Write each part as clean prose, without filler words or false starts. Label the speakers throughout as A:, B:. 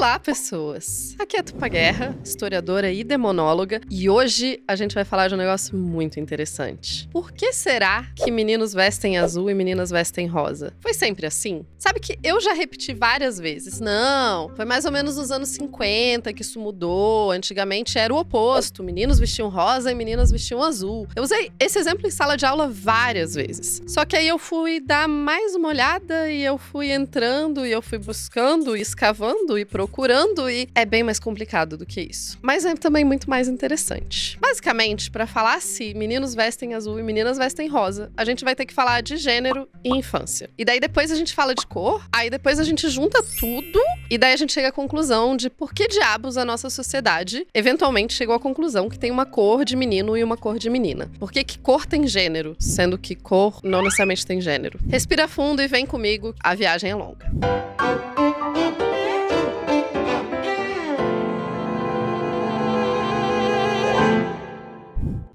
A: Olá, pessoas! Aqui é Tupá Guerra, historiadora e demonóloga, e hoje a gente vai falar de um negócio muito interessante. Por que será que meninos vestem azul e meninas vestem rosa? Foi sempre assim? Sabe que eu já repeti várias vezes. Não, foi mais ou menos nos anos 50 que isso mudou. Antigamente era o oposto, meninos vestiam rosa e meninas vestiam azul. Eu usei esse exemplo em sala de aula várias vezes. Só que aí eu fui dar mais uma olhada e eu fui entrando e eu fui buscando e escavando e procurando, e é bem mais complicado do que isso. Mas é também muito mais interessante. Basicamente, para falar se meninos vestem azul e meninas vestem rosa, a gente vai ter que falar de gênero e infância. E daí depois a gente fala de cor, aí depois a gente junta tudo, e daí a gente chega à conclusão de por que diabos a nossa sociedade eventualmente chegou à conclusão que tem uma cor de menino e uma cor de menina. Por que cor tem gênero, sendo que cor não necessariamente tem gênero? Respira fundo e vem comigo, a viagem é longa.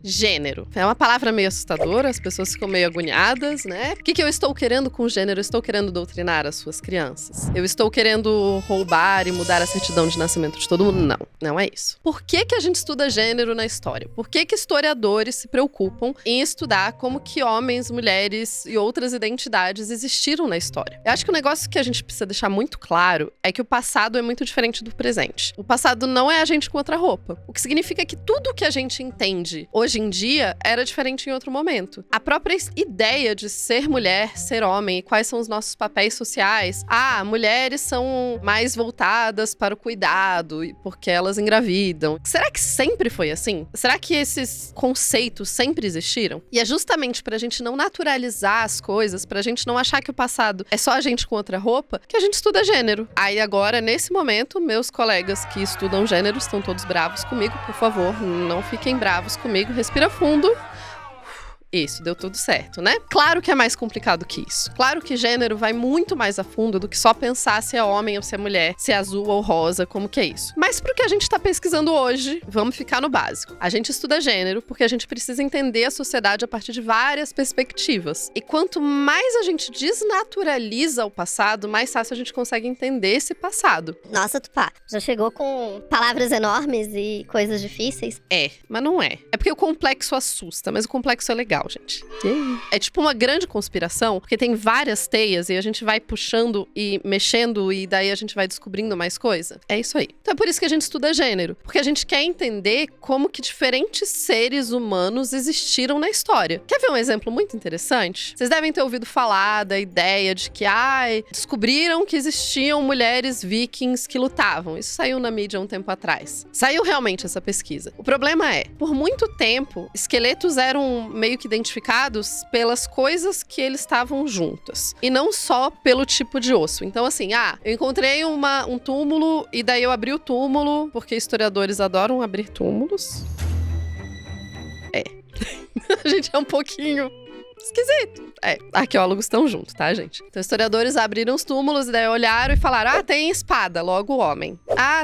A: Gênero. É uma palavra meio assustadora, as pessoas ficam meio agoniadas, né? O que eu estou querendo com gênero? Eu estou querendo doutrinar as suas crianças? Eu estou querendo roubar e mudar a certidão de nascimento de todo mundo? Não, não é isso. Por que a gente estuda gênero na história? Por que historiadores se preocupam em estudar como que homens, mulheres e outras identidades existiram na história? Eu acho que o negócio que a gente precisa deixar muito claro é que o passado é muito diferente do presente. O passado não é a gente com outra roupa. O que significa que tudo que a gente entende hoje em dia era diferente em outro momento. A própria ideia de ser mulher, ser homem e quais são os nossos papéis sociais. Mulheres são mais voltadas para o cuidado porque elas engravidam. Será que sempre foi assim? Será que esses conceitos sempre existiram? E é justamente pra gente não naturalizar as coisas, pra gente não achar que o passado é só a gente com outra roupa, que a gente estuda gênero. Aí agora, nesse momento, meus colegas que estudam gênero estão todos bravos comigo. Por favor, não fiquem bravos comigo. Respira fundo. Isso, deu tudo certo, né? Claro que é mais complicado que isso. Claro que gênero vai muito mais a fundo do que só pensar se é homem ou se é mulher, se é azul ou rosa, como que é isso. Mas pro que a gente tá pesquisando hoje, vamos ficar no básico. A gente estuda gênero porque a gente precisa entender a sociedade a partir de várias perspectivas. E quanto mais a gente desnaturaliza o passado, mais fácil a gente consegue entender esse passado.
B: Nossa, Tupá, já chegou com palavras enormes e coisas difíceis?
A: É, mas não é. É porque o complexo assusta, mas o complexo é legal, gente. É tipo uma grande conspiração, porque tem várias teias e a gente vai puxando e mexendo e daí a gente vai descobrindo mais coisa. É isso aí. Então é por isso que a gente estuda gênero, porque a gente quer entender como que diferentes seres humanos existiram na história. Quer ver um exemplo muito interessante? Vocês devem ter ouvido falar da ideia de que, descobriram que existiam mulheres vikings que lutavam. Isso saiu na mídia um tempo atrás. Saiu realmente essa pesquisa. O problema é, por muito tempo, esqueletos eram meio que identificados pelas coisas que eles estavam juntas. E não só pelo tipo de osso. Então, assim, eu encontrei um túmulo e daí eu abri o túmulo, porque historiadores adoram abrir túmulos. A gente é um pouquinho esquisito. Arqueólogos estão juntos, tá, gente? Então, historiadores abriram os túmulos e daí olharam e falaram, tem espada, logo homem.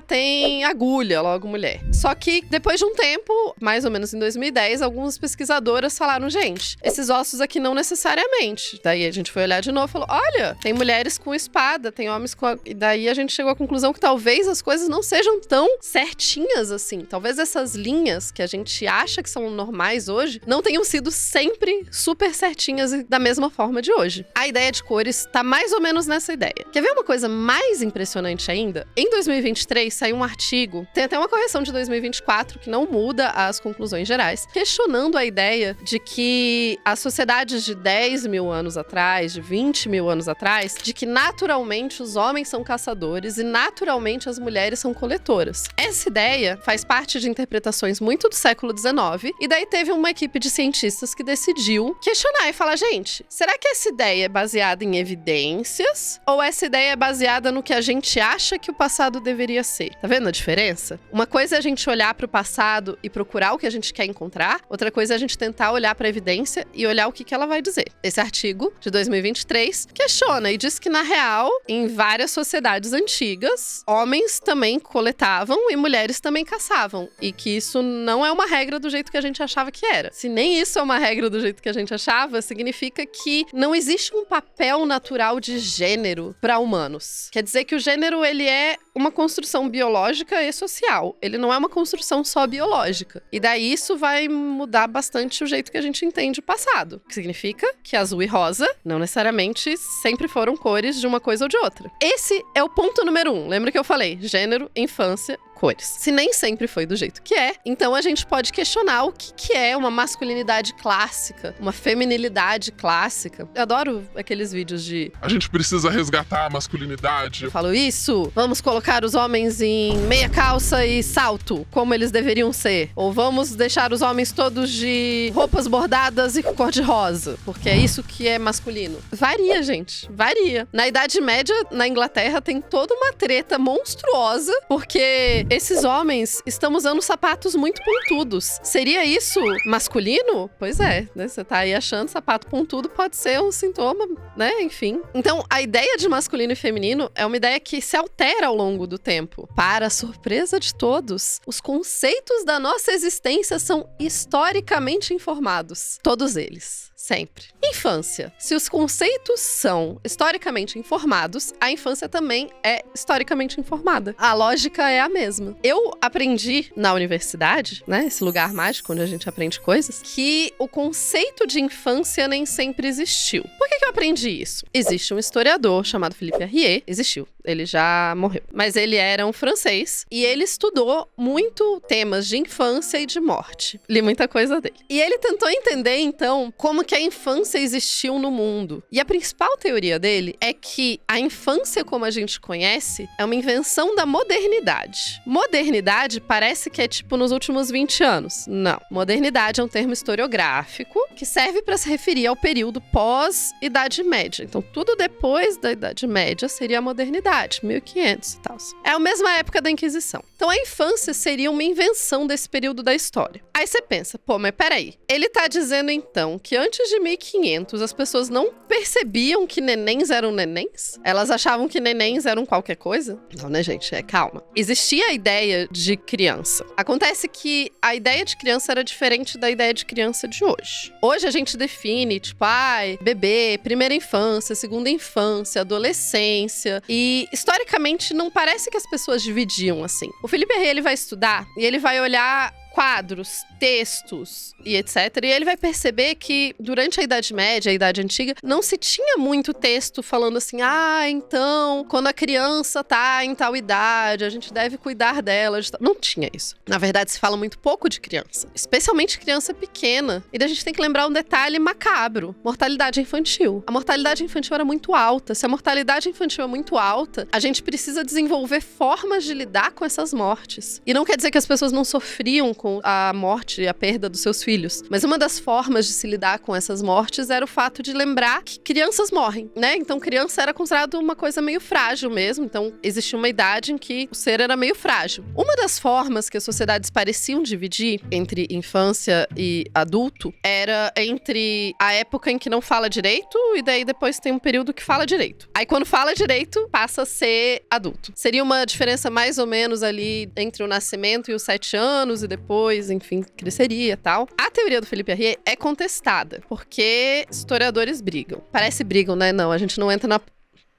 A: Tem agulha, logo mulher. Só que, depois de um tempo, mais ou menos em 2010, algumas pesquisadoras falaram, gente, esses ossos aqui não necessariamente. Daí a gente foi olhar de novo e falou, olha, tem mulheres com espada, tem homens com... E daí a gente chegou à conclusão que talvez as coisas não sejam tão certinhas assim. Talvez essas linhas que a gente acha que são normais hoje, não tenham sido sempre super certinhas e da mesma forma de hoje. A ideia de cores tá mais ou menos nessa ideia. Quer ver uma coisa mais impressionante ainda? Em 2023 saiu um artigo, tem até uma correção de 2024 que não muda as conclusões gerais, questionando a ideia de que as sociedades de 10 mil anos atrás, de 20 mil anos atrás, de que naturalmente os homens são caçadores e naturalmente as mulheres são coletoras. Essa ideia faz parte de interpretações muito do século XIX, e daí teve uma equipe de cientistas que decidiu questionar e falar, gente, será que essa ideia é baseada em evidências ou essa ideia é baseada no que a gente acha que o passado deveria ser? Tá vendo a diferença? Uma coisa é a gente olhar para o passado e procurar o que a gente quer encontrar, outra coisa é a gente tentar olhar para a evidência e olhar o que ela vai dizer. Esse artigo, de 2023, questiona e diz que, na real, em várias sociedades antigas, homens também coletavam e mulheres também caçavam, e que isso não é uma regra do jeito que a gente achava que era. Se nem isso é uma regra do jeito que a gente achava, significa que não existe um papel natural de gênero para humanos. Quer dizer que o gênero, ele é uma construção biológica e social. Ele não é uma construção só biológica. E daí isso vai mudar bastante o jeito que a gente entende o passado. O que significa que azul e rosa não necessariamente sempre foram cores de uma coisa ou de outra. Esse é o ponto número 1. Lembra que eu falei? Gênero, infância, cores. Se nem sempre foi do jeito que é, então a gente pode questionar o que é uma masculinidade clássica, uma feminilidade clássica. Eu adoro aqueles vídeos de...
C: A gente precisa resgatar a masculinidade.
A: Eu falo isso, vamos colocar os homens em meia calça e salto, como eles deveriam ser. Ou vamos deixar os homens todos de roupas bordadas e cor de rosa, porque é isso que é masculino. Varia, gente, varia. Na Idade Média, na Inglaterra, tem toda uma treta monstruosa, porque esses homens estão usando sapatos muito pontudos. Seria isso masculino? Pois é, né? Você tá aí achando sapato pontudo pode ser um sintoma, né? Enfim. Então, a ideia de masculino e feminino é uma ideia que se altera ao longo do tempo. Para a surpresa de todos, os conceitos da nossa existência são historicamente informados. Todos eles. Sempre. Infância. Se os conceitos são historicamente informados, a infância também é historicamente informada. A lógica é a mesma. Eu aprendi na universidade, né, esse lugar mágico onde a gente aprende coisas, que o conceito de infância nem sempre existiu. Por que eu aprendi isso? Existe um historiador chamado Philippe Arrier, existiu, ele já morreu, mas ele era um francês e ele estudou muito temas de infância e de morte. Li muita coisa dele. E ele tentou entender, então, como que a infância existiu no mundo. E a principal teoria dele é que a infância como a gente conhece é uma invenção da modernidade. Modernidade parece que é tipo nos últimos 20 anos. Não. Modernidade é um termo historiográfico que serve para se referir ao período pós-Idade Média. Então, tudo depois da Idade Média seria a modernidade, 1500 e tal. É a mesma época da Inquisição. Então, a infância seria uma invenção desse período da história. Aí você pensa, pô, mas peraí. Ele tá dizendo, então, que antes de 1500 as pessoas não percebiam que nenéns eram nenéns? Elas achavam que nenéns eram qualquer coisa? Não, né, gente? Calma. Existia a ideia de criança. Acontece que a ideia de criança era diferente da ideia de criança de hoje. Hoje a gente define, tipo, bebê, primeira infância, segunda infância, adolescência. E, historicamente, não parece que as pessoas dividiam assim. O Philippe Arrier, ele vai estudar e ele vai olhar quadros, textos e etc. E ele vai perceber que durante a Idade Média, a Idade Antiga, não se tinha muito texto falando assim, então, quando a criança tá em tal idade, a gente deve cuidar dela. Não tinha isso. Na verdade, se fala muito pouco de criança, especialmente criança pequena. E daí a gente tem que lembrar um detalhe macabro: mortalidade infantil. A mortalidade infantil era muito alta. Se a mortalidade infantil é muito alta, a gente precisa desenvolver formas de lidar com essas mortes. E não quer dizer que as pessoas não sofriam com a morte e a perda dos seus filhos. Mas uma das formas de se lidar com essas mortes era o fato de lembrar que crianças morrem, né? Então, criança era considerado uma coisa meio frágil mesmo. Então, existia uma idade em que o ser era meio frágil. Uma das formas que as sociedades pareciam dividir entre infância e adulto era entre a época em que não fala direito e daí depois tem um período que fala direito. Aí, quando fala direito, passa a ser adulto. Seria uma diferença mais ou menos ali entre o nascimento e os 7 anos e depois, enfim, cresceria e tal. A teoria do Philippe Arrier é contestada, porque historiadores brigam. Parece brigam, né? Não, a gente não entra na...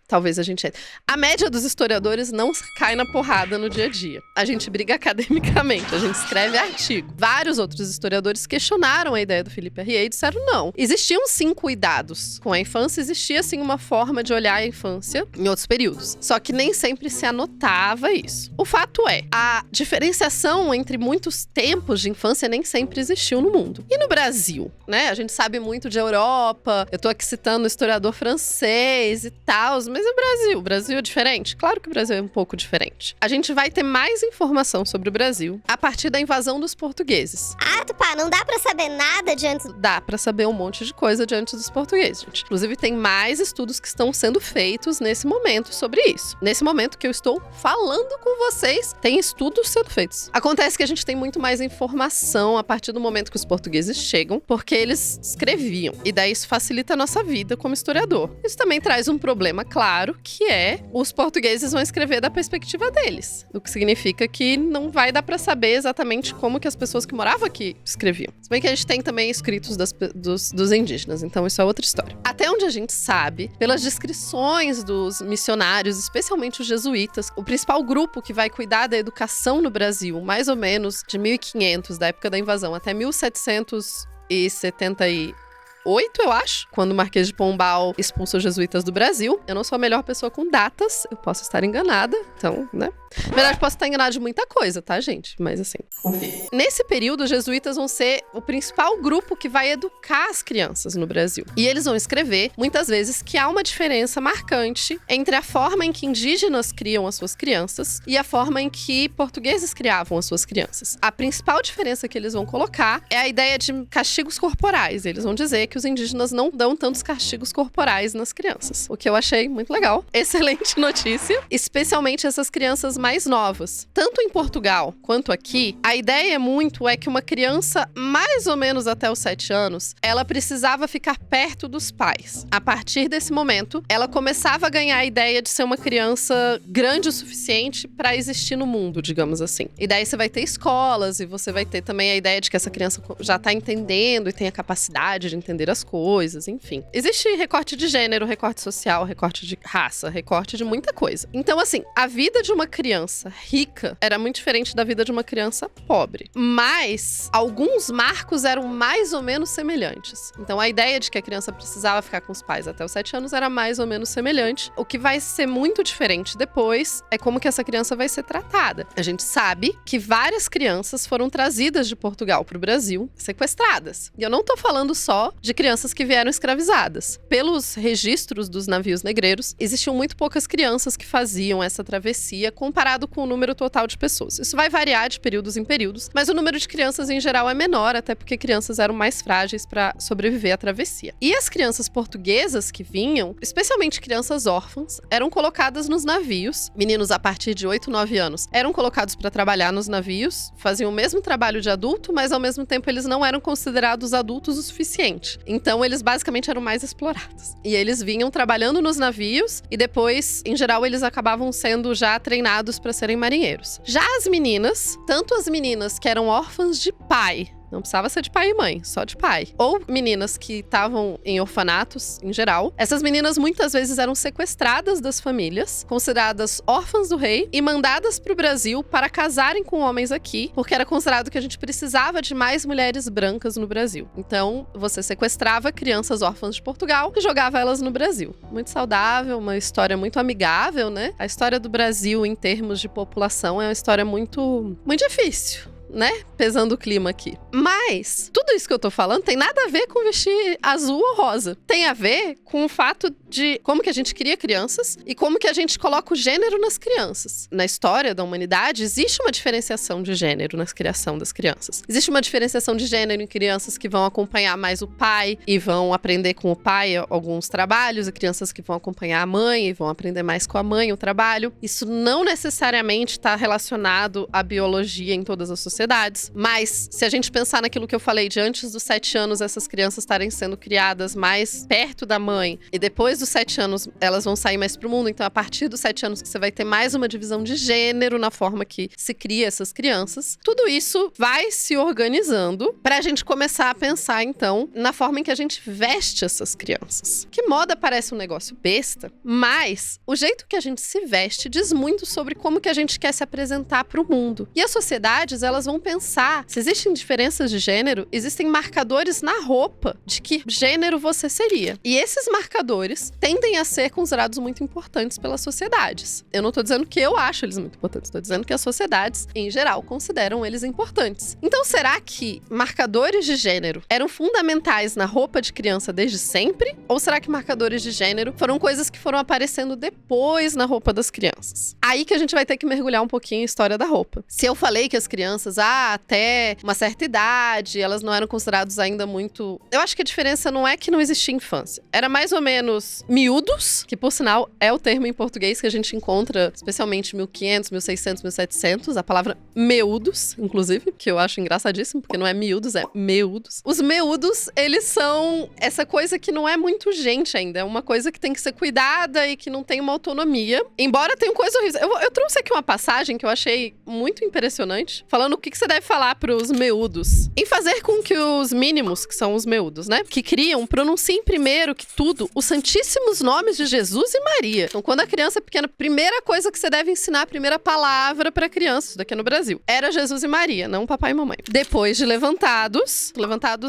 A: Talvez a gente... A média dos historiadores não cai na porrada no dia a dia. A gente briga academicamente, a gente escreve artigo. Vários outros historiadores questionaram a ideia do Philippe Arrier e disseram não. Existiam sim cuidados com a infância, existia sim uma forma de olhar a infância em outros períodos. Só que nem sempre se anotava isso. O fato é, a diferenciação entre muitos tempos de infância nem sempre existiu no mundo. E no Brasil, né? A gente sabe muito de Europa, eu tô aqui citando o historiador francês e tal, mas e o Brasil é diferente? Claro que o Brasil é um pouco diferente. A gente vai ter mais informação sobre o Brasil a partir da invasão dos portugueses.
B: Tupá, não dá pra saber nada diante...
A: Dá pra saber um monte de coisa diante dos portugueses, gente. Inclusive, tem mais estudos que estão sendo feitos nesse momento sobre isso. Nesse momento que eu estou falando com vocês, tem estudos sendo feitos. Acontece que a gente tem muito mais informação a partir do momento que os portugueses chegam, porque eles escreviam. E daí isso facilita a nossa vida como historiador. Isso também traz um problema claro, que é os portugueses vão escrever da perspectiva deles, o que significa que não vai dar pra saber exatamente como que as pessoas que moravam aqui escreviam. Se bem que a gente tem também escritos dos indígenas, então isso é outra história. Até onde a gente sabe, pelas descrições dos missionários, especialmente os jesuítas, o principal grupo que vai cuidar da educação no Brasil, mais ou menos de 1500, da época da invasão, até 1778, eu acho, quando o Marquês de Pombal expulsa os jesuítas do Brasil. Eu não sou a melhor pessoa com datas, eu posso estar enganada, então, né? Na verdade, posso estar enganada de muita coisa, tá, gente? Mas assim, confia. Nesse período, os jesuítas vão ser o principal grupo que vai educar as crianças no Brasil. E eles vão escrever, muitas vezes, que há uma diferença marcante entre a forma em que indígenas criam as suas crianças e a forma em que portugueses criavam as suas crianças. A principal diferença que eles vão colocar é a ideia de castigos corporais. Eles vão dizer que os indígenas não dão tantos castigos corporais nas crianças, o que eu achei muito legal. Excelente notícia, especialmente essas crianças mais novas. Tanto em Portugal quanto aqui, a ideia é que uma criança mais ou menos até os 7 anos, ela precisava ficar perto dos pais. A partir desse momento, ela começava a ganhar a ideia de ser uma criança grande o suficiente para existir no mundo, digamos assim. E daí você vai ter escolas e você vai ter também a ideia de que essa criança já tá entendendo e tem a capacidade de entender as coisas, enfim. Existe recorte de gênero, recorte social, recorte de raça, recorte de muita coisa. Então, assim, a vida de uma criança rica era muito diferente da vida de uma criança pobre. Mas alguns marcos eram mais ou menos semelhantes. Então, a ideia de que a criança precisava ficar com os pais até os 7 anos era mais ou menos semelhante. O que vai ser muito diferente depois é como que essa criança vai ser tratada. A gente sabe que várias crianças foram trazidas de Portugal para o Brasil, sequestradas. E eu não tô falando só de crianças que vieram escravizadas. Pelos registros dos navios negreiros, existiam muito poucas crianças que faziam essa travessia comparado com o número total de pessoas. Isso vai variar de períodos em períodos, mas o número de crianças em geral é menor, até porque crianças eram mais frágeis para sobreviver à travessia. E as crianças portuguesas que vinham, especialmente crianças órfãs, eram colocadas nos navios. Meninos a partir de 8, 9 anos eram colocados para trabalhar nos navios, faziam o mesmo trabalho de adulto, mas ao mesmo tempo eles não eram considerados adultos o suficiente. Então eles basicamente eram mais explorados. E eles vinham trabalhando nos navios e depois, em geral, eles acabavam sendo já treinados para serem marinheiros. Já as meninas, tanto as meninas que eram órfãs de pai, não precisava ser de pai e mãe, só de pai. Ou meninas que estavam em orfanatos, em geral. Essas meninas muitas vezes eram sequestradas das famílias, consideradas órfãs do rei e mandadas para o Brasil para casarem com homens aqui, porque era considerado que a gente precisava de mais mulheres brancas no Brasil. Então, você sequestrava crianças órfãs de Portugal e jogava elas no Brasil. Muito saudável, uma história muito amigável, né? A história do Brasil, em termos de população, é uma história muito difícil, né? Pesando o clima aqui. Mas, tudo isso que eu tô falando tem nada a ver com vestir azul ou rosa. Tem a ver com o fato de como que a gente cria crianças e como que a gente coloca o gênero nas crianças. Na história da humanidade, existe uma diferenciação de gênero na criação das crianças. Existe uma diferenciação de gênero em crianças que vão acompanhar mais o pai e vão aprender com o pai alguns trabalhos, e crianças que vão acompanhar a mãe e vão aprender mais com a mãe o trabalho. Isso não necessariamente está relacionado à biologia em todas as sociedades. Mas, se a gente pensar naquilo que eu falei de antes dos 7 anos, essas crianças estarem sendo criadas mais perto da mãe, e depois dos 7 anos elas vão sair mais pro mundo, então a partir dos 7 anos que você vai ter mais uma divisão de gênero na forma que se cria essas crianças, tudo isso vai se organizando pra gente começar a pensar, então, na forma em que a gente veste essas crianças. Que moda parece um negócio besta, mas o jeito que a gente se veste diz muito sobre como que a gente quer se apresentar pro mundo. E as sociedades, elas vão pensar, se existem diferenças de gênero, existem marcadores na roupa de que gênero você seria. E esses marcadores tendem a ser considerados muito importantes pelas sociedades. Eu não tô dizendo que eu acho eles muito importantes, tô dizendo que as sociedades, em geral, consideram eles importantes. Então, será que marcadores de gênero eram fundamentais na roupa de criança desde sempre? Ou será que marcadores de gênero foram coisas que foram aparecendo depois na roupa das crianças? Aí que a gente vai ter que mergulhar um pouquinho em história da roupa. Se eu falei que as crianças, até uma certa idade, elas não eram consideradas ainda muito... Eu acho que a diferença não é que não existia infância. Era mais ou menos miúdos, que por sinal é o termo em português que a gente encontra, especialmente em 1500, 1600, 1700, a palavra meúdos, inclusive, que eu acho engraçadíssimo, porque não é miúdos, é meúdos. Os meúdos, eles são essa coisa que não é muito gente ainda, é uma coisa que tem que ser cuidada e que não tem uma autonomia, embora tenha coisa horrível. Eu trouxe aqui uma passagem que eu achei muito impressionante, falando que você deve falar pros meudos? Em fazer com que os mínimos, que são os meudos, né? Que criam, pronunciem primeiro que tudo os santíssimos nomes de Jesus e Maria. Então, quando a criança é pequena, a primeira coisa que você deve ensinar, a primeira palavra pra criança, isso daqui no Brasil, era Jesus e Maria, não papai e mamãe. Depois de levantados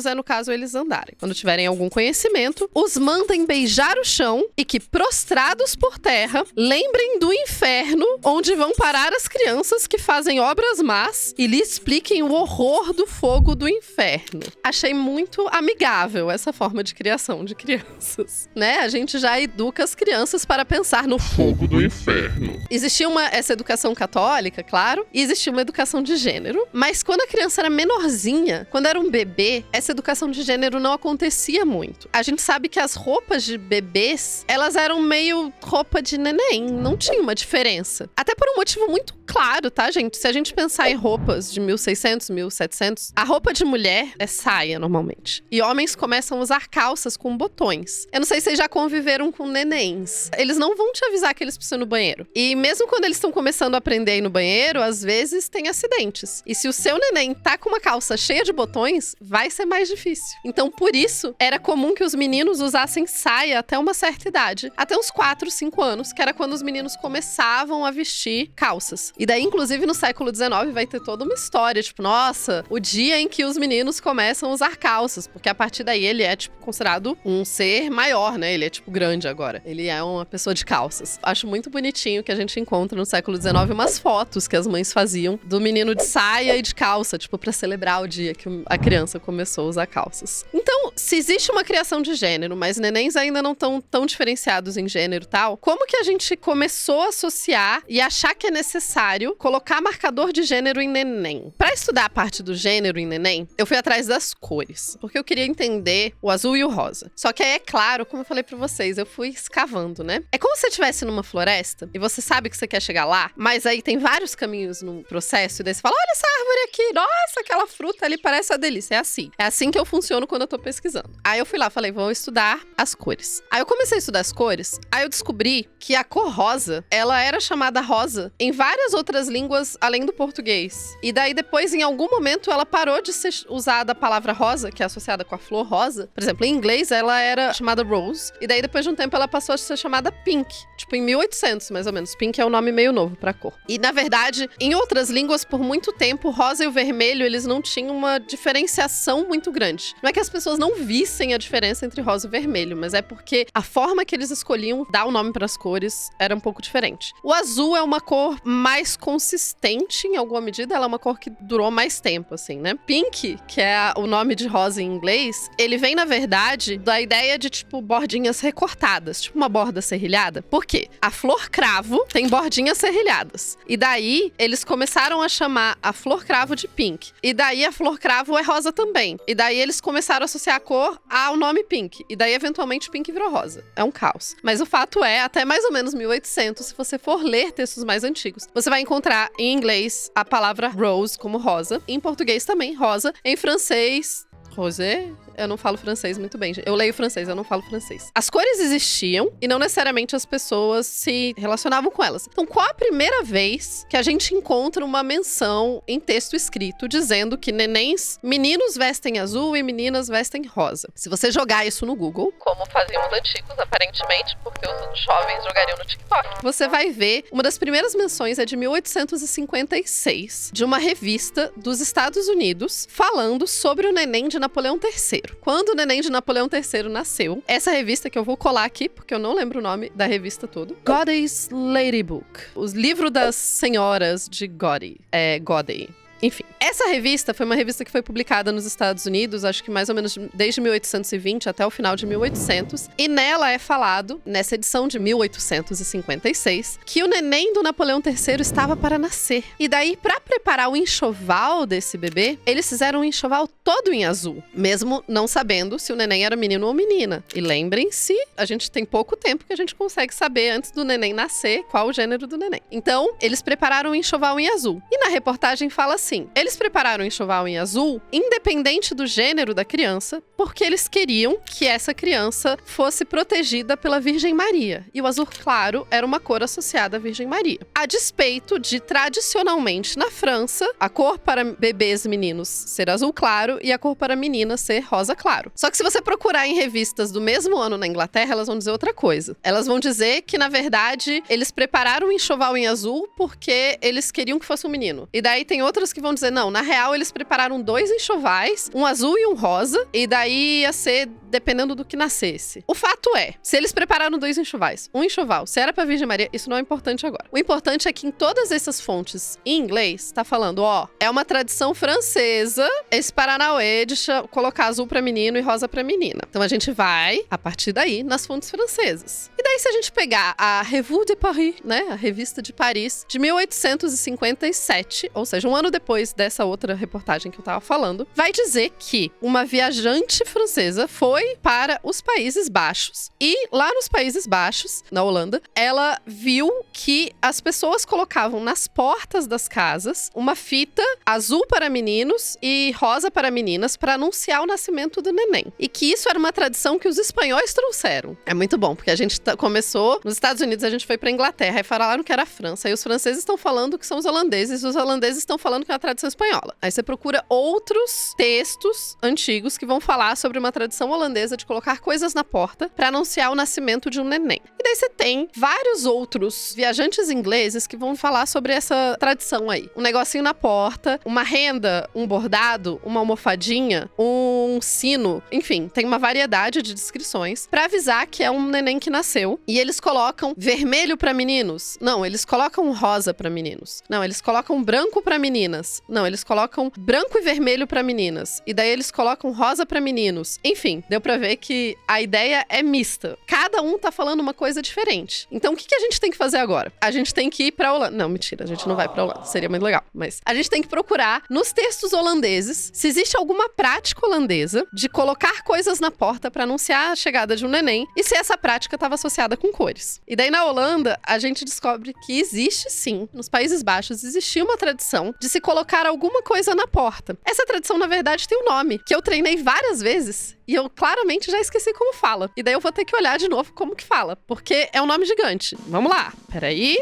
A: é no caso eles andarem. Quando tiverem algum conhecimento, os mandem beijar o chão e que, prostrados por terra, lembrem do inferno onde vão parar as crianças que fazem obras más e lhe expliquem o horror do fogo do inferno. Achei muito amigável essa forma de criação de crianças, né? A gente já educa as crianças para pensar no
C: Fogo do inferno.
A: Existia essa educação católica, claro, e existia uma educação de gênero, mas quando a criança era menorzinha, quando era um bebê, essa educação de gênero não acontecia muito. A gente sabe que as roupas de bebês, elas eram meio roupa de neném, não tinha uma diferença. Até por um motivo muito claro, tá, gente? Se a gente pensar em roupas de 1600, 1700, a roupa de mulher é saia, normalmente. E homens começam a usar calças com botões. Eu não sei se vocês já conviveram com nenéns. Eles não vão te avisar que eles precisam ir no banheiro. E mesmo quando eles estão começando a aprender a ir no banheiro, às vezes tem acidentes. E se o seu neném tá com uma calça cheia de botões, vai ser mais difícil. Então, por isso, era comum que os meninos usassem saia até uma certa idade. Até uns 4, 5 anos, que era quando os meninos começavam a vestir calças. E daí, inclusive, no século XIX, vai ter toda uma história, tipo, nossa, o dia em que os meninos começam a usar calças, porque a partir daí ele é, tipo, considerado um ser maior, né? Ele é, tipo, grande agora. Ele é uma pessoa de calças. Acho muito bonitinho que a gente encontra no século XIX umas fotos que as mães faziam do menino de saia e de calça, tipo, pra celebrar o dia que a criança começou a usar calças. Então, se existe uma criação de gênero, mas nenéns ainda não estão tão diferenciados em gênero e tal, como que a gente começou a associar e achar que é necessário colocar marcador de gênero em neném? Pra estudar a parte do gênero em neném, eu fui atrás das cores, porque eu queria entender o azul e o rosa. Só que aí, é claro, como eu falei pra vocês, eu fui escavando, né? É como se você estivesse numa floresta e você sabe que você quer chegar lá, mas aí tem vários caminhos no processo e daí você fala, olha essa árvore aqui, nossa, aquela fruta ali parece uma delícia. É assim. É assim que eu funciono quando eu tô pesquisando. Aí eu fui lá, falei, vou estudar as cores. Aí eu comecei a estudar as cores, aí eu descobri que a cor rosa, ela era chamada rosa em várias outras línguas além do português. E daí depois, em algum momento, ela parou de ser usada a palavra rosa, que é associada com a flor rosa. Por exemplo, em inglês, ela era chamada rose. E daí, depois de um tempo, ela passou a ser chamada pink. Tipo, em 1800, mais ou menos. Pink é um nome meio novo pra cor. E, na verdade, em outras línguas, por muito tempo, o rosa e o vermelho, eles não tinham uma diferenciação muito grande. Não é que as pessoas não vissem a diferença entre rosa e vermelho, mas é porque a forma que eles escolhiam dar o nome pras cores era um pouco diferente. O azul é uma cor mais consistente, em alguma medida. Ela é uma cor que durou mais tempo, assim, né? Pink, que é o nome de rosa em inglês, ele vem, na verdade, da ideia de, tipo, bordinhas recortadas. Tipo uma borda serrilhada. Por quê? A flor cravo tem bordinhas serrilhadas. E daí, eles começaram a chamar a flor cravo de pink. E daí, a flor cravo é rosa também. E daí, eles começaram a associar a cor ao nome pink. E daí, eventualmente, pink virou rosa. É um caos. Mas o fato é, até mais ou menos 1800, se você for ler textos mais antigos, você vai encontrar em inglês a palavra rose como rosa. Em português também, rosa. Em francês, rosé. Eu não falo francês muito bem. Eu leio francês, eu não falo francês. As cores existiam e não necessariamente as pessoas se relacionavam com elas. Então, qual a primeira vez que a gente encontra uma menção em texto escrito dizendo que nenéns, meninos vestem azul e meninas vestem rosa? Se você jogar isso no Google, como faziam os antigos, aparentemente, porque os jovens jogariam no TikTok, você vai ver, uma das primeiras menções é de 1856, de uma revista dos Estados Unidos, falando sobre o neném de Napoleão III. Quando o neném de Napoleão III nasceu, essa revista, que eu vou colar aqui, porque eu não lembro o nome da revista todo, Godey's Lady Book. Os livros das senhoras de Godey. Godey. Enfim, essa revista foi uma revista que foi publicada nos Estados Unidos, acho que mais ou menos desde 1820 até o final de 1800. E nela é falado, nessa edição de 1856, que o neném do Napoleão III estava para nascer. E daí, para preparar o enxoval desse bebê, eles fizeram um enxoval todo em azul, mesmo não sabendo se o neném era menino ou menina. E lembrem-se, a gente tem pouco tempo que a gente consegue saber, antes do neném nascer, qual o gênero do neném. Então, eles prepararam um enxoval em azul. E na reportagem fala assim, eles prepararam o enxoval em azul, independente do gênero da criança, porque eles queriam que essa criança fosse protegida pela Virgem Maria. E o azul claro era uma cor associada à Virgem Maria. A despeito de, tradicionalmente, na França, a cor para bebês meninos ser azul claro e a cor para meninas ser rosa claro. Só que se você procurar em revistas do mesmo ano na Inglaterra, elas vão dizer outra coisa. Elas vão dizer que, na verdade, eles prepararam o enxoval em azul porque eles queriam que fosse um menino. E daí tem outras que vão dizer, não, na real eles prepararam 2 enxovais, um azul e um rosa, e daí ia ser dependendo do que nascesse. O fato é, se eles prepararam 2 enxovais, um enxoval, se era pra Virgem Maria, isso não é importante agora. O importante é que em todas essas fontes em inglês, tá falando, ó, é uma tradição francesa, esse Paranauê de colocar azul pra menino e rosa pra menina. Então a gente vai, a partir daí, nas fontes francesas. E daí se a gente pegar a Revue de Paris, né, a revista de Paris, de 1857, ou seja, um ano depois dessa outra reportagem que eu tava falando, vai dizer que uma viajante francesa foi para os Países Baixos e lá nos Países Baixos, na Holanda, ela viu que as pessoas colocavam nas portas das casas uma fita azul para meninos e rosa para meninas para anunciar o nascimento do neném. E que isso era uma tradição que os espanhóis trouxeram. É muito bom, porque a gente começou nos Estados Unidos, a gente foi para Inglaterra e falaram que era a França. E os franceses estão falando que são os holandeses e os holandeses estão falando que é uma tradição espanhola. Aí você procura outros textos antigos que vão falar sobre uma tradição holandesa de colocar coisas na porta para anunciar o nascimento de um neném. E daí você tem vários outros viajantes ingleses que vão falar sobre essa tradição aí. Um negocinho na porta, uma renda, um bordado, uma almofadinha, um sino, enfim, tem uma variedade de descrições para avisar que é um neném que nasceu. E eles colocam vermelho para meninos. Não, eles colocam rosa para meninos. Não, eles colocam branco para meninas. Não, eles colocam branco e vermelho para meninas. E daí eles colocam rosa para meninos. Enfim, deu pra ver que a ideia é mista. Cada um tá falando uma coisa diferente. Então, o que a gente tem que fazer agora? A gente tem que ir pra Holanda. Não, mentira, a gente não vai pra Holanda. Seria muito legal. Mas a gente tem que procurar nos textos holandeses se existe alguma prática holandesa de colocar coisas na porta pra anunciar a chegada de um neném e se essa prática estava associada com cores. E daí, na Holanda, a gente descobre que existe sim, nos Países Baixos, existia uma tradição de se colocar alguma coisa na porta. Essa tradição, na verdade, tem um nome, que eu treinei várias vezes e eu claramente já esqueci como fala. E daí eu vou ter que olhar de novo como que fala, porque é um nome gigante. Vamos lá. Peraí.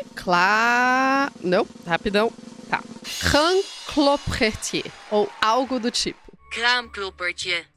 A: Não, rapidão. Tá. Cranclopertier, ou algo do tipo.
D: Cranclopertier.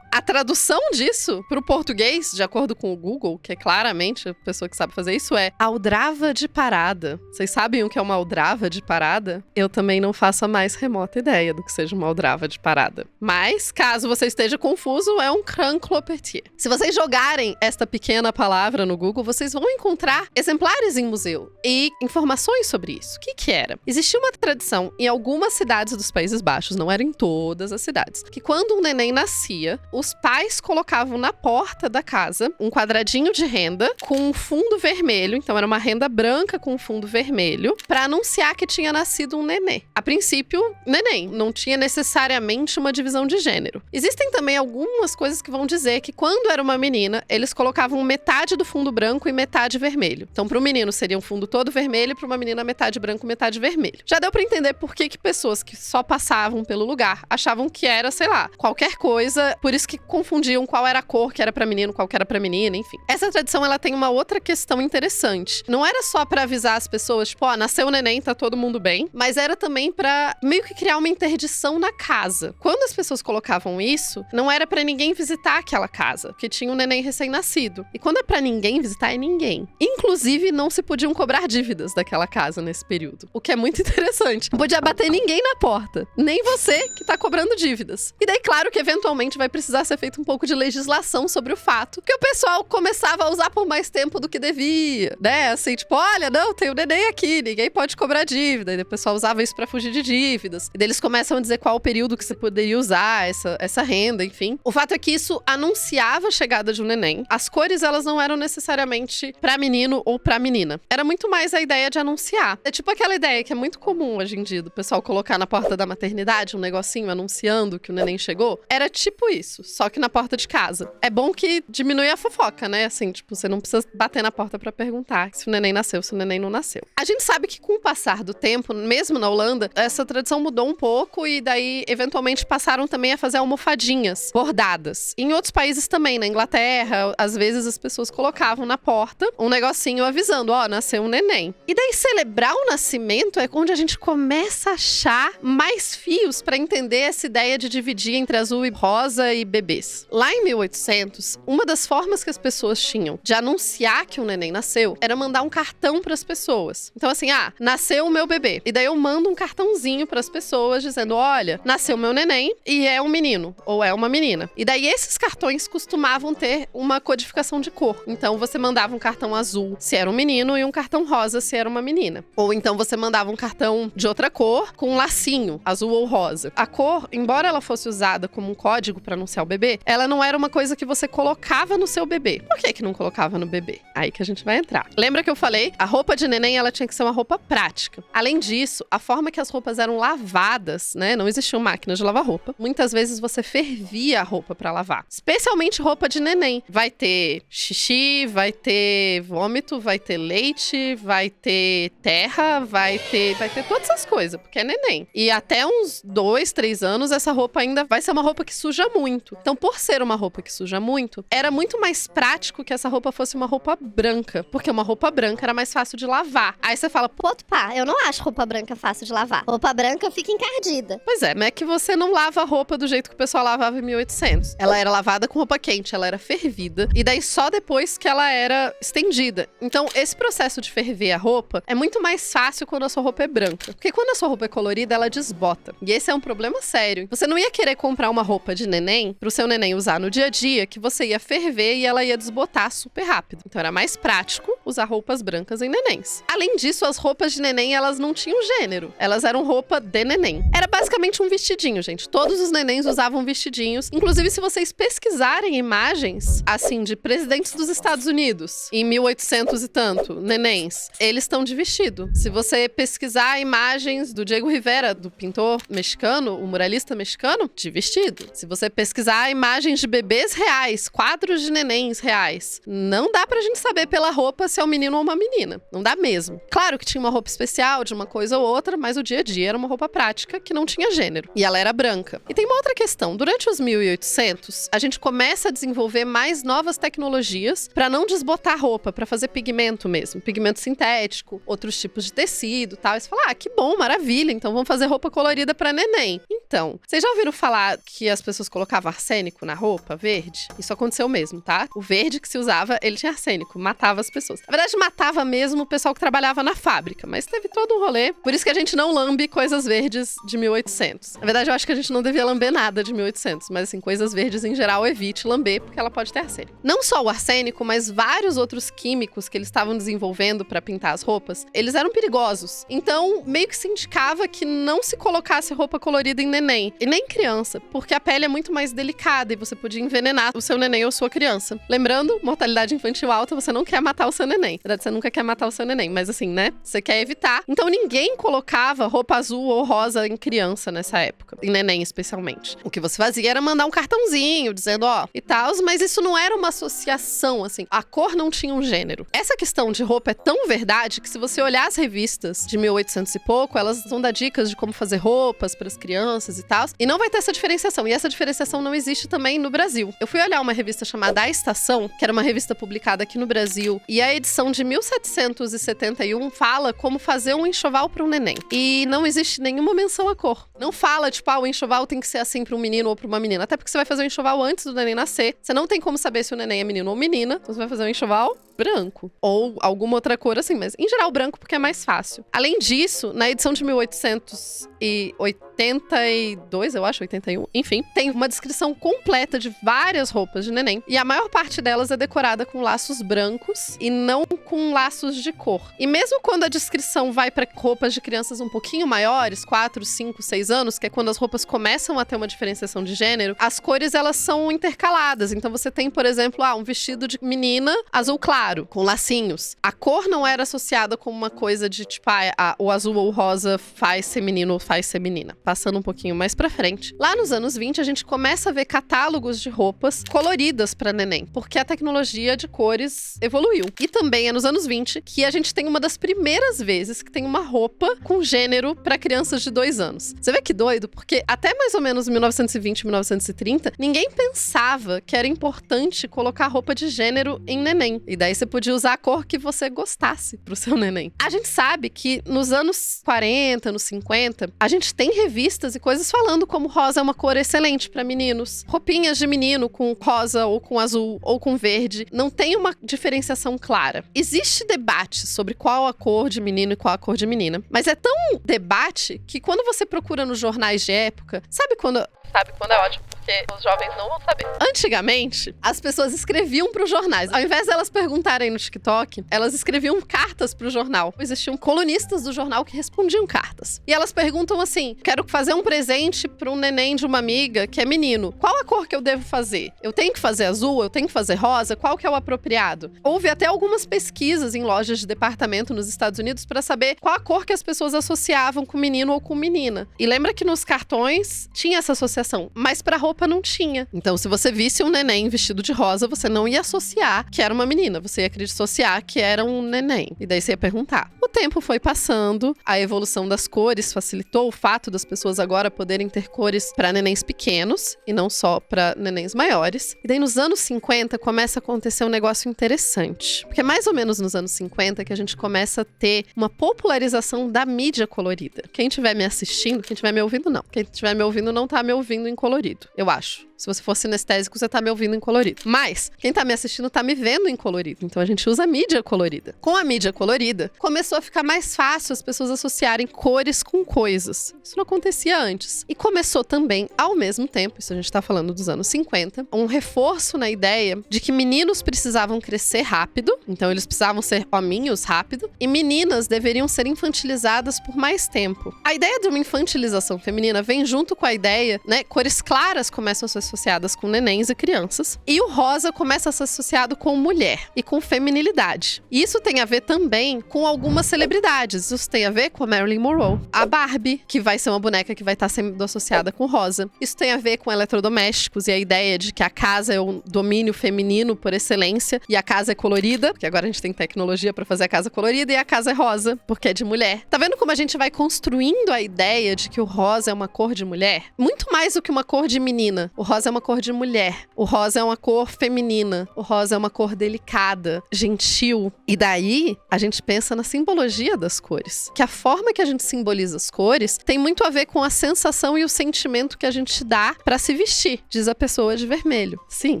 A: A tradução disso pro português, de acordo com o Google, que é claramente a pessoa que sabe fazer isso, é aldrava de parada. Vocês sabem o que é uma aldrava de parada? Eu também não faço a mais remota ideia do que seja uma aldrava de parada. Mas, caso você esteja confuso, é um cranclopertier. Se vocês jogarem esta pequena palavra no Google, vocês vão encontrar exemplares em museu e informações sobre isso. O que era? Existia uma tradição em algumas cidades dos Países Baixos, não era em todas as cidades, que quando um neném nascia, os pais colocavam na porta da casa um quadradinho de renda com um fundo vermelho, então era uma renda branca com um fundo vermelho, para anunciar que tinha nascido um nenê. A princípio, neném, não tinha necessariamente uma divisão de gênero. Existem também algumas coisas que vão dizer que quando era uma menina, eles colocavam metade do fundo branco e metade vermelho. Então, para o menino seria um fundo todo vermelho e para uma menina metade branco, metade vermelho. Já deu para entender por que pessoas que só passavam pelo lugar achavam que era, sei lá, qualquer coisa, por isso que confundiam qual era a cor que era pra menino, qual que era pra menina, enfim. Essa tradição, ela tem uma outra questão interessante. Não era só pra avisar as pessoas, tipo, ó, nasceu o neném, tá todo mundo bem, mas era também pra meio que criar uma interdição na casa. Quando as pessoas colocavam isso, não era pra ninguém visitar aquela casa, porque tinha um neném recém-nascido. E quando é pra ninguém visitar, é ninguém. Inclusive, não se podiam cobrar dívidas daquela casa nesse período, o que é muito interessante. Não podia bater ninguém na porta, nem você que tá cobrando dívidas. E daí, claro que eventualmente vai precisar ser feito um pouco de legislação sobre o fato que o pessoal começava a usar por mais tempo do que devia, né? Assim, tipo, olha, não, tem o neném aqui, ninguém pode cobrar dívida. E o pessoal usava isso pra fugir de dívidas. E daí eles começam a dizer qual o período que você poderia usar essa renda, enfim. O fato é que isso anunciava a chegada de um neném. As cores, elas não eram necessariamente pra menino ou pra menina. Era muito mais a ideia de anunciar. É tipo aquela ideia que é muito comum hoje em dia, do pessoal colocar na porta da maternidade um negocinho anunciando que o neném chegou. Era tipo isso. só que na porta de casa. É bom que diminui a fofoca, né? Assim, tipo, você não precisa bater na porta pra perguntar se o neném nasceu, se o neném não nasceu. A gente sabe que com o passar do tempo, mesmo na Holanda, essa tradição mudou um pouco e daí, eventualmente, passaram também a fazer almofadinhas bordadas. Em outros países também, na Inglaterra, às vezes as pessoas colocavam na porta um negocinho avisando, ó, nasceu um neném. E daí celebrar o nascimento é onde a gente começa a achar mais fios pra entender essa ideia de dividir entre azul e rosa e bebês. Lá em 1800, uma das formas que as pessoas tinham de anunciar que um neném nasceu era mandar um cartão pras pessoas. Então assim, nasceu o meu bebê. E daí eu mando um cartãozinho pras pessoas dizendo, olha, nasceu meu neném e é um menino ou é uma menina. E daí esses cartões costumavam ter uma codificação de cor. Então você mandava um cartão azul se era um menino e um cartão rosa se era uma menina. Ou então você mandava um cartão de outra cor com um lacinho, azul ou rosa. A cor, embora ela fosse usada como um código para anunciar o bebê, ela não era uma coisa que você colocava no seu bebê. Por que não colocava no bebê? Aí que a gente vai entrar. Lembra que eu falei? A roupa de neném, ela tinha que ser uma roupa prática. Além disso, a forma que as roupas eram lavadas, né? Não existiam máquinas de lavar roupa. Muitas vezes você fervia a roupa para lavar. Especialmente roupa de neném. Vai ter xixi, vai ter vômito, vai ter leite, vai ter terra, vai ter todas essas coisas, porque é neném. E até uns 2, 3 anos, essa roupa ainda vai ser uma roupa que suja muito. Então, por ser uma roupa que suja muito, era muito mais prático que essa roupa fosse uma roupa branca, porque uma roupa branca era mais fácil de lavar. Aí você fala,
B: Pá, eu não acho roupa branca fácil de lavar. Roupa branca fica encardida.
A: pois é, mas é que você não lava a roupa do jeito que o pessoal lavava em 1800. Ela era lavada com roupa quente, ela era fervida, e daí só depois que ela era estendida. Então, esse processo de ferver a roupa é muito mais fácil quando a sua roupa é branca. Porque quando a sua roupa é colorida, ela desbota. E esse é um problema sério. Você não ia querer comprar uma roupa de neném pro seu neném usar no dia a dia, que você ia ferver e ela ia desbotar super rápido. Então, era mais prático usar roupas brancas em nenéns. Além disso, as roupas de neném, elas não tinham gênero. Elas eram roupa de neném. Era basicamente um vestidinho, gente. Todos os nenéns usavam vestidinhos. Inclusive, se vocês pesquisarem imagens, assim, de presidentes dos Estados Unidos, em 1800 e tanto, nenéns, eles estão de vestido. Se você pesquisar imagens do Diego Rivera, do pintor mexicano, o muralista mexicano, de vestido. Se você pesquisar imagens de bebês reais, quadros de nenéns reais, não dá pra gente saber pela roupa se é um menino ou uma menina. Não dá mesmo. Claro que tinha uma roupa especial de uma coisa ou outra, mas o dia a dia era uma roupa prática que não tinha gênero. E ela era branca. E tem uma outra questão. Durante os 1800, a gente começa a desenvolver mais novas tecnologias pra não desbotar roupa, pra fazer pigmento mesmo. Pigmento sintético, outros tipos de tecido e tal. E você fala, que bom, maravilha. Então vamos fazer roupa colorida pra neném. Então, vocês já ouviram falar que as pessoas colocavam arsênico na roupa verde? Isso aconteceu mesmo, tá? O verde que se usava, ele tinha arsênico, matava as pessoas. Na verdade, matava mesmo o pessoal que trabalhava na fábrica, mas teve todo um rolê. Por isso que a gente não lambe coisas verdes de 1800. Na verdade, eu acho que a gente não devia lamber nada de 1800, mas assim, coisas verdes em geral, evite lamber, porque ela pode ter arsênico. Não só o arsênico, mas vários outros químicos que eles estavam desenvolvendo pra pintar as roupas, eles eram perigosos. Então, meio que se indicava que não se colocasse roupa colorida em neném, e nem criança, porque a pele é muito mais delicada e você podia envenenar o seu neném ou sua criança. Lembrando, mortalidade infantil alta, você não quer matar o seu neném. Na verdade, você nunca quer matar o seu neném, mas assim, né? Você quer evitar. Então, ninguém colocava roupa azul ou rosa em criança nessa época, em neném especialmente. O que você fazia era mandar um cartãozinho dizendo, e tal, mas isso não era uma associação, assim. A cor não tinha um gênero. Essa questão de roupa é tão verdade que se você olhar as revistas de 1800 e pouco, elas vão dar dicas de como fazer roupas para as crianças e tal, e não vai ter essa diferenciação. E essa diferenciação não existe também no Brasil. Eu fui olhar uma revista chamada A Estação, que era uma revista publicada aqui no Brasil, e a edição de 1771 fala como fazer um enxoval para um neném. E não existe nenhuma menção à cor. Não fala, tipo, o enxoval tem que ser assim para um menino ou para uma menina. Até porque você vai fazer o enxoval antes do neném nascer. Você não tem como saber se o neném é menino ou menina. Então você vai fazer um enxoval branco. Ou alguma outra cor assim, mas em geral branco porque é mais fácil. Além disso, na edição de 1882, eu acho, 81, enfim, tem uma descrição completa de várias roupas de neném. E a maior parte delas é decorada com laços brancos e não com laços de cor. E mesmo quando a descrição vai para roupas de crianças um pouquinho maiores, 4, 5, 6 anos, que é quando as roupas começam a ter uma diferenciação de gênero, as cores elas são intercaladas. Então você tem, por exemplo, um vestido de menina azul claro, com lacinhos. A cor não era associada com uma coisa de tipo, o azul ou o rosa faz ser menino ou faz ser menina. Passando um pouquinho pouquinho mais pra frente. Lá nos anos 20, a gente começa a ver catálogos de roupas coloridas pra neném, porque a tecnologia de cores evoluiu. E também é nos anos 20 que a gente tem uma das primeiras vezes que tem uma roupa com gênero pra crianças de 2 anos. Você vê que doido? Porque até mais ou menos 1920, 1930, ninguém pensava que era importante colocar roupa de gênero em neném. E daí você podia usar a cor que você gostasse pro seu neném. A gente sabe que nos anos 40, nos 50, a gente tem revistas e coisas falando como rosa é uma cor excelente pra meninos. Roupinhas de menino com rosa ou com azul ou com verde. Não tem uma diferenciação clara. Existe debate sobre qual a cor de menino e qual a cor de menina. Mas é tão debate que quando você procura nos jornais de época, sabe quando é ótimo, porque os jovens não vão saber. Antigamente, as pessoas escreviam pros jornais. Ao invés delas perguntarem no TikTok, elas escreviam cartas pro jornal. Existiam colunistas do jornal que respondiam cartas. E elas perguntam assim, quero fazer um presente pra um neném de uma amiga que é menino. Qual a cor que eu devo fazer? Eu tenho que fazer azul? Eu tenho que fazer rosa? Qual que é o apropriado? Houve até algumas pesquisas em lojas de departamento nos Estados Unidos pra saber qual a cor que as pessoas associavam com menino ou com menina. E lembra que nos cartões tinha essa associação, mas pra roupa não tinha. Então, se você visse um neném vestido de rosa, você não ia associar que era uma menina, você ia associar que era um neném. E daí você ia perguntar. O tempo foi passando, a evolução das cores facilitou o fato das pessoas agora poderem ter cores pra nenéns pequenos e não só pra nenéns maiores. E daí nos anos 50 começa a acontecer um negócio interessante. Porque é mais ou menos nos anos 50 que a gente começa a ter uma popularização da mídia colorida. Quem estiver me assistindo, quem estiver me ouvindo, não. Quem estiver me ouvindo não tá me ouvindo em colorido, eu acho. Se você for sinestésico, você tá me ouvindo em colorido. Mas, quem tá me assistindo tá me vendo em colorido. Então a gente usa mídia colorida. Com a mídia colorida, começou a ficar mais fácil as pessoas associarem cores com coisas. Isso não acontecia antes. E começou também, ao mesmo tempo, isso a gente tá falando dos anos 50, um reforço na ideia de que meninos precisavam crescer rápido, então eles precisavam ser hominhos rápido, e meninas deveriam ser infantilizadas por mais tempo. A ideia de uma infantilização feminina vem junto com a ideia, né, cores claras começam a ser associadas com nenéns e crianças. E o rosa começa a ser associado com mulher e com feminilidade. E isso tem a ver também com algumas celebridades. Isso tem a ver com a Marilyn Monroe. A Barbie, que vai ser uma boneca que vai estar sendo associada com rosa. Isso tem a ver com eletrodomésticos e a ideia de que a casa é o domínio feminino por excelência e a casa é colorida, porque agora a gente tem tecnologia pra fazer a casa colorida, e a casa é rosa, porque é de mulher. Tá vendo como a gente vai construindo a ideia de que o rosa é uma cor de mulher? Muito mais do que uma cor de menina. O rosa é uma cor de mulher. O rosa é uma cor feminina. O rosa é uma cor delicada, gentil. E daí, a gente pensa na simbologia das cores. Que a forma que a gente simboliza as cores tem muito a ver com a sensação e o sentimento que a gente dá pra se vestir, diz a pessoa de vermelho. Sim,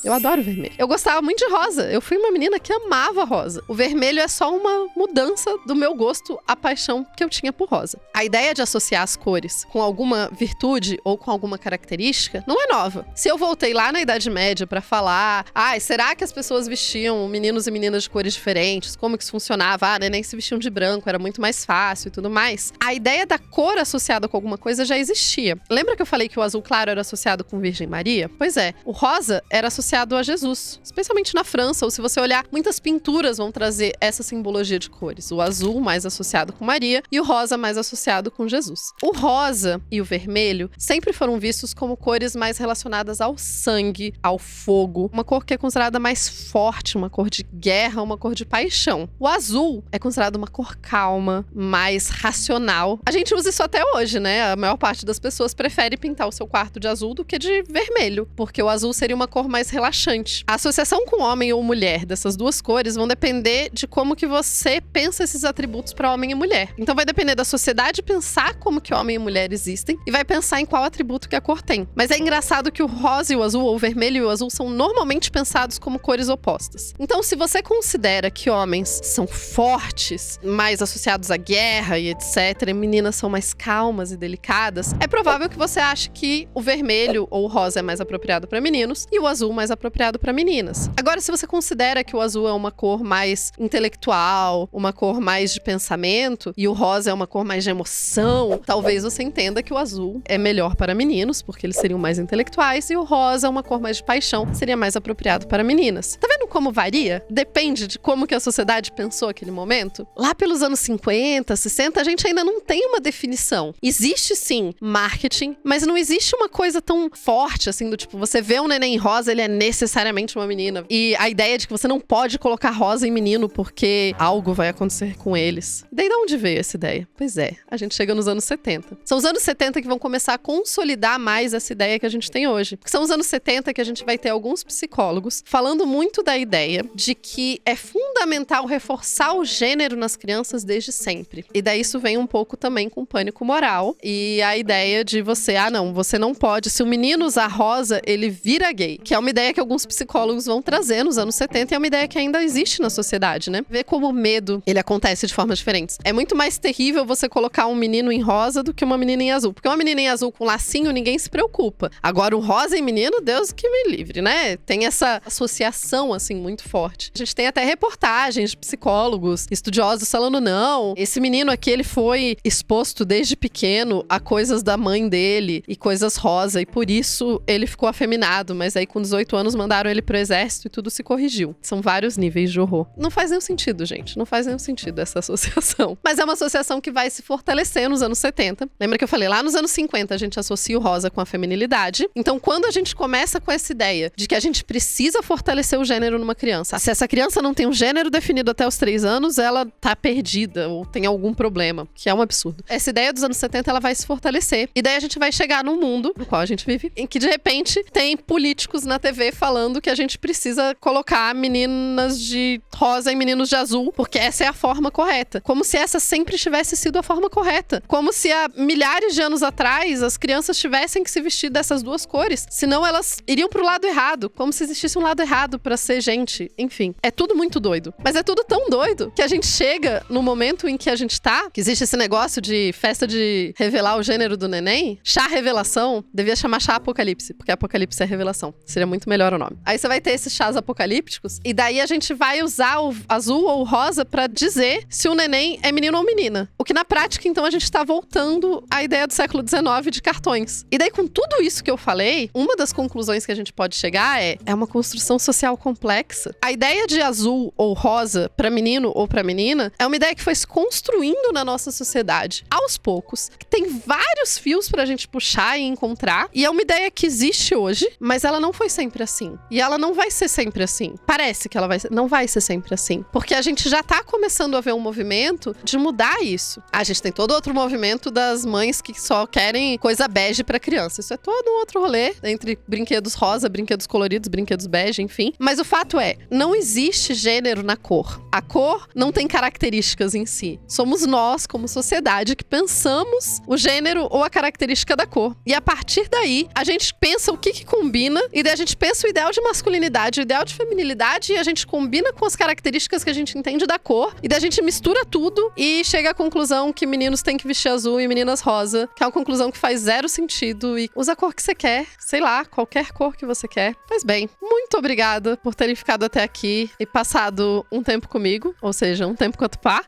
A: eu adoro vermelho. Eu gostava muito de rosa. Eu fui uma menina que amava rosa. O vermelho é só uma mudança do meu gosto, a paixão que eu tinha por rosa. A ideia de associar as cores com alguma virtude ou com alguma característica não é nova. Se eu voltei lá na Idade Média pra falar, será que as pessoas vestiam meninos e meninas de cores diferentes? Como que isso funcionava? Neném se vestiam de branco, era muito mais fácil e tudo mais. A ideia da cor associada com alguma coisa já existia. Lembra que eu falei que o azul claro era associado com Virgem Maria? Pois é, o rosa era associado a Jesus, especialmente na França, ou se você olhar, muitas pinturas vão trazer essa simbologia de cores. O azul mais associado com Maria e o rosa mais associado com Jesus. O rosa e o vermelho sempre foram vistos como cores mais relacionadas ao sangue, ao fogo, uma cor que é considerada mais forte, uma cor de guerra, uma cor de paixão. O azul é considerado uma cor calma, mais racional. A gente usa isso até hoje, né? A maior parte das pessoas prefere pintar o seu quarto de azul do que de vermelho, porque o azul seria uma cor mais relaxante. A associação com homem ou mulher dessas duas cores vão depender de como que você pensa esses atributos para homem e mulher. Então vai depender da sociedade pensar como que homem e mulher existem e vai pensar em qual atributo que a cor tem. Mas é engraçado que o rosa e o azul, ou o vermelho e o azul, são normalmente pensados como cores opostas. Então, se você considera que homens são fortes, mais associados à guerra e etc., e meninas são mais calmas e delicadas, é provável que você ache que o vermelho ou o rosa é mais apropriado para meninos e o azul mais apropriado para meninas. Agora, se você considera que o azul é uma cor mais intelectual, uma cor mais de pensamento, e o rosa é uma cor mais de emoção, talvez você entenda que o azul é melhor para meninos, porque eles seriam mais intelectuais, e o rosa, uma cor mais de paixão, seria mais apropriado para meninas. Tá vendo como varia? Depende de como que a sociedade pensou aquele momento. Lá pelos anos 50, 60, a gente ainda não tem uma definição. Existe sim marketing, mas não existe uma coisa tão forte assim, do tipo, você vê um neném rosa, ele é necessariamente uma menina. E a ideia de que você não pode colocar rosa em menino porque algo vai acontecer com eles. E daí de onde veio essa ideia? Pois é, a gente chega nos anos 70. São os anos 70 que vão começar a consolidar mais essa ideia que a gente tem hoje. Porque são os anos 70 que a gente vai ter alguns psicólogos falando muito da ideia de que é fundamental reforçar o gênero nas crianças desde sempre. E daí isso vem um pouco também com pânico moral e a ideia de você, você não pode, se o menino usar rosa, ele vira gay. Que é uma ideia que alguns psicólogos vão trazer nos anos 70 e é uma ideia que ainda existe na sociedade, né? Ver como o medo, ele acontece de formas diferentes. É muito mais terrível você colocar um menino em rosa do que uma menina em azul. Porque uma menina em azul com lacinho, ninguém se preocupa. Agora, o rosa em menino, Deus que me livre, né? Tem essa associação, assim, muito forte. A gente tem até reportagens de psicólogos, estudiosos falando, não, esse menino aqui, ele foi exposto desde pequeno a coisas da mãe dele e coisas rosa, e por isso ele ficou afeminado, mas aí com 18 anos mandaram ele pro exército e tudo se corrigiu. São vários níveis de horror. Não faz nenhum sentido, gente. Não faz nenhum sentido essa associação. Mas é uma associação que vai se fortalecer nos anos 70. Lembra que eu falei, lá nos anos 50 a gente associa o rosa com a feminilidade. Então, quando a gente começa com essa ideia de que a gente precisa fortalecer o gênero numa criança, se essa criança não tem um gênero definido até os 3 anos, ela tá perdida ou tem algum problema, que é um absurdo. Essa ideia dos anos 70, ela vai se fortalecer. E daí a gente vai chegar num mundo no qual a gente vive, em que de repente tem políticos na TV falando que a gente precisa colocar meninas de rosa e meninos de azul, porque essa é a forma correta. Como se essa sempre tivesse sido a forma correta. Como se há milhares de anos atrás as crianças tivessem que se vestir dessas duas cores, senão elas iriam pro lado errado, como se existisse um lado errado pra ser gente. Enfim, é tudo muito doido. Mas é tudo tão doido que a gente chega no momento em que a gente tá, que existe esse negócio de festa de revelar o gênero do neném, chá revelação, devia chamar chá apocalipse, porque apocalipse é revelação. Seria muito melhor o nome. Aí você vai ter esses chás apocalípticos, e daí a gente vai usar o azul ou o rosa pra dizer se o neném é menino ou menina. O que na prática, então, a gente tá voltando à ideia do século XIX de cartões. E daí, com tudo isso que eu falei, uma das conclusões que a gente pode chegar é uma construção social complexa. A ideia de azul ou rosa pra menino ou pra menina é uma ideia que foi se construindo na nossa sociedade aos poucos, que tem vários fios pra gente puxar e encontrar, e é uma ideia que existe hoje, mas ela não foi sempre assim. E ela não vai ser sempre assim. Parece que ela não vai ser sempre assim. Porque a gente já tá começando a ver um movimento de mudar isso. A gente tem todo outro movimento das mães que só querem coisa bege pra criança. Isso é todo um outro rolê, entre brinquedos rosa, brinquedos coloridos, brinquedos bege, enfim. Mas o fato é, não existe gênero na cor. A cor não tem características em si. Somos nós, como sociedade, que pensamos o gênero ou a característica da cor. E a partir daí, a gente pensa o que combina, e daí a gente pensa o ideal de masculinidade, o ideal de feminilidade, e a gente combina com as características que a gente entende da cor, e daí a gente mistura tudo e chega à conclusão que meninos têm que vestir azul e meninas rosa, que é uma conclusão que faz zero sentido, e usa a cor que você quer, sei lá, qualquer cor que você quer. Pois bem, muito obrigada por terem ficado até aqui e passado um tempo comigo, ou seja, um tempo com a Tupá.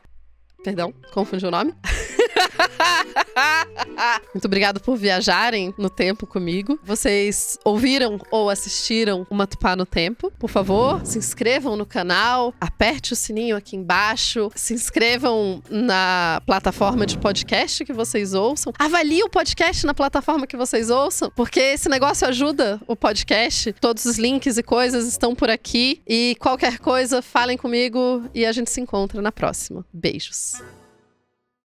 A: Perdão, confundi o nome. Muito obrigada por viajarem no tempo comigo. Vocês ouviram ou assistiram uma Tupá no Tempo? Por favor, se inscrevam no canal, aperte o sininho aqui embaixo, se inscrevam na plataforma de podcast que vocês ouçam, avalie o podcast na plataforma que vocês ouçam, porque esse negócio ajuda o podcast. Todos os links e coisas estão por aqui, e qualquer coisa, falem comigo e a gente se encontra na próxima. Beijos.